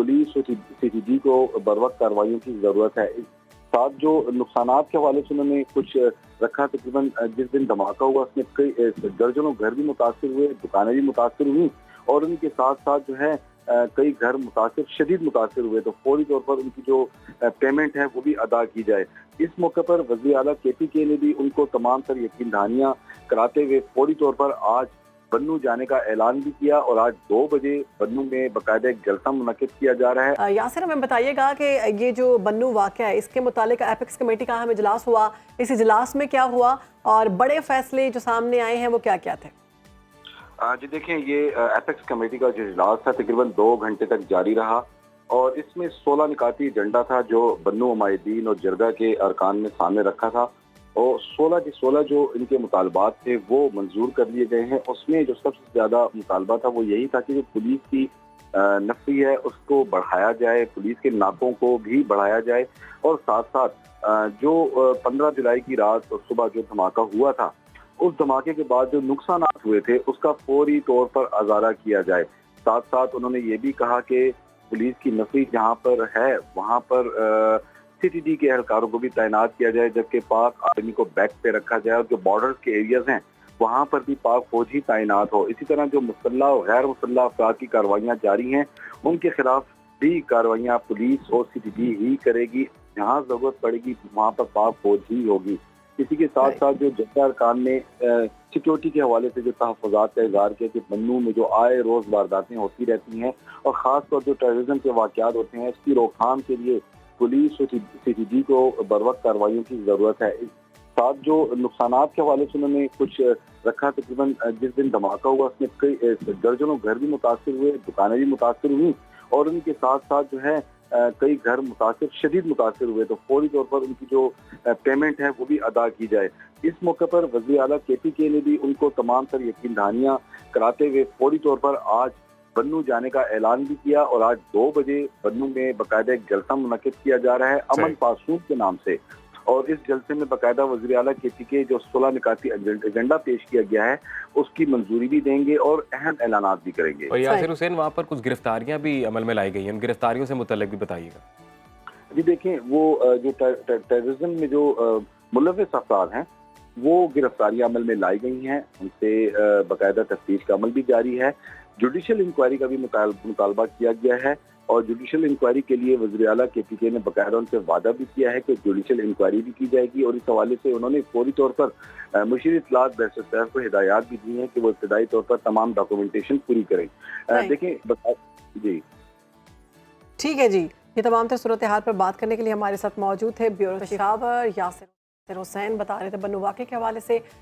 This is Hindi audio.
पुलिस और सीसीडी को बर वक्त कार्रवाइयों की जरूरत है। साथ जो नुकसानात के हवाले से उन्होंने कुछ रखा, तकरीबन जिस दिन धमाका हुआ उसमें कई दर्जनों घर भी मुतासर हुए, दुकानें भी मुतासर हुई और उनके साथ साथ जो है कई घर शदीद मुतासर हुए, तो फौरी तौर पर उनकी जो पेमेंट है वो भी अदा की जाए। इस मौके पर वज़ीर आला KPK ने भी उनको तमाम तर यकीन दहानियां कराते हुए फौरी तौर पर आज बन्नू जाने का ऐलान भी किया और आज 2 बजे बन्नू में बाकायदा एक जलसा मुनक्किद किया जा रहा है। यासिर, हमें बताइएगा कि ये जो बन्नू वाक़या है इसके मुतालिक एपेक्स कमेटी का हमें इजलास हुआ, इस इजलास में क्या हुआ और बड़े फैसले जो सामने आए हैं वो क्या क्या थे? जी देखें, ये एपेक्स कमेटी का जो इजलास था तकरीबन 2 घंटे तक जारी रहा और इसमें 16 निकाती एजेंडा था जो बन्नू उमायदीन और जरगा के अरकान ने सामने रखा था और 16 के 16 जो इनके मुतालबात थे वो मंजूर कर लिए गए हैं। उसमें जो सबसे ज्यादा मुतालबा था वो यही था कि जो पुलिस की नफरी है उसको बढ़ाया जाए, पुलिस के नाकों को भी बढ़ाया जाए और साथ साथ जो 15 जुलाई की रात और सुबह जो धमाका हुआ था उस धमाके के बाद जो नुकसान हुए थे उसका फौरी तौर पर अजारा किया जाए। साथ साथ उन्होंने ये भी कहा कि पुलिस की नफरी जहाँ पर है वहाँ पर CTD के एहलकारों को भी तैनात किया जाए, जबकि पाक आर्मी को बैक पे रखा जाए और जो बॉर्डर के एरियाज हैं वहाँ पर भी पाक फौजी तैनात हो। इसी तरह जो मुसल्लह और गैर मुसल्लह अफराद की कार्रवाइयाँ जारी हैं उनके खिलाफ भी कार्रवाइयाँ पुलिस और CTD ही करेगी। जहाँ जरूरत पड़ेगी वहाँ पर पाक फौज ही होगी। इसी के साथ साथ जो जरगा अरकान ने सिक्योरिटी के हवाले से जो तहफ़्फ़ुज़ात का इज़हार किया कि बन्नू में जो आए रोज़ वारदातें होती रहती हैं और ख़ासतौर जो टेररिज्म के वाक़यात होते हैं इसकी रोकथाम के लिए पुलिस और CTD को बर वक्त कार्रवाइयों की ज़रूरत है। साथ जो नुकसानात के हवाले से उन्होंने कुछ रखा, तकरीबन जिस दिन धमाका हुआ उसमें कई दर्जनों घर भी मुतासर हुए, दुकानें भी मुतासर हुई और उनके साथ साथ जो है कई घर शदीद मुतासर हुए, तो फौरी तौर पर उनकी जो पेमेंट है वो भी अदा की जाए। इस मौके पर वज़ीर आला KPK ने भी उनको तमाम तर यकीन दहानियां कराते हुए फौरी तौर पर आज बन्नू जाने का ऐलान भी किया और आज 2 बजे बन्नू में बाकायदा एक जलसा मुनक्किद किया जा रहा है अमन पासून के नाम से और इस जलसे में बाकायदा वज़ीर आला KPK जो 16 निकाती एजेंडा पेश किया गया है उसकी मंजूरी भी देंगे और अहम ऐलानात भी करेंगे। और यासिर हुसैन, वहाँ पर कुछ गिरफ्तारियां भी अमल में लाई गई हैं, उन गिरफ्तारियों से मुतल्लिक भी बताइएगा। जी देखें, वो जो टेररिज्म में जो मुलव्विस अफराद हैं वो गिरफ्तारियां अमल में लाई गई हैं, उनसे बाकायदा तफ्तीश का अमल भी जारी है। जुडिशल इंक्वायरी का भी मुतालबा किया गया है और जुडिशल इंक्वायरी के लिए वज़ीर आला KPK ने बाकायदा उनसे वादा भी किया है कि जुडिशल इंक्वायरी भी की जाएगी और इस हवाले से उन्होंने फौरी तौर पर मुशीर इत्तलात बैरिस्टर साहब को हिदायत भी दी है कि वो इब्तदाई तौर पर तमाम डॉक्यूमेंटेशन पूरी करें। देखें जी ठीक है जी, ये तमाम तर सूरत हाल पर बात करने के लिए हमारे साथ मौजूद थे ब्यूरो चीफ यासिर हुसैन, बता रहे थे बन्नू वाक़े के हवाले से